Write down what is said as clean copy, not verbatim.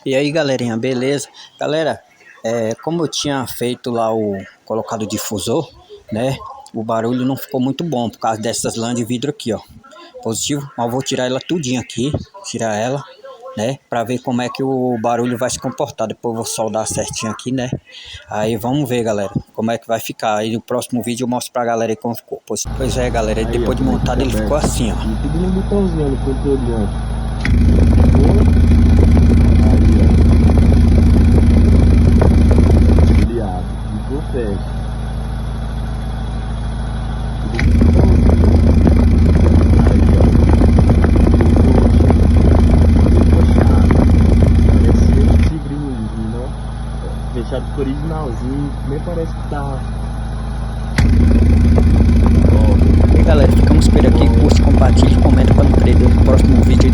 E aí, galerinha, beleza? Galera, como eu tinha feito lá colocado o difusor, né? O barulho não ficou muito bom por causa dessas lãs de vidro aqui, ó. Positivo, mas eu vou tirar ela tudinho aqui, tirar ela, né? Pra ver como é que o barulho vai se comportar. Depois eu vou soldar certinho aqui, né? Aí vamos ver, galera, como é que vai ficar. Aí no próximo vídeo eu mostro pra galera aí como ficou. Pois é, galera, Aí, depois ó, de como é que montado fica ele ficou aberto. assim, ó. E tudo no botãozinho no controle, ó. Aí, ó. Ele abre e fecha. Fechado por originalzinho, nem parece que tá. E aí, galera, ficamos por aqui. Curte, compartilhe, comenta para não perder o próximo vídeo.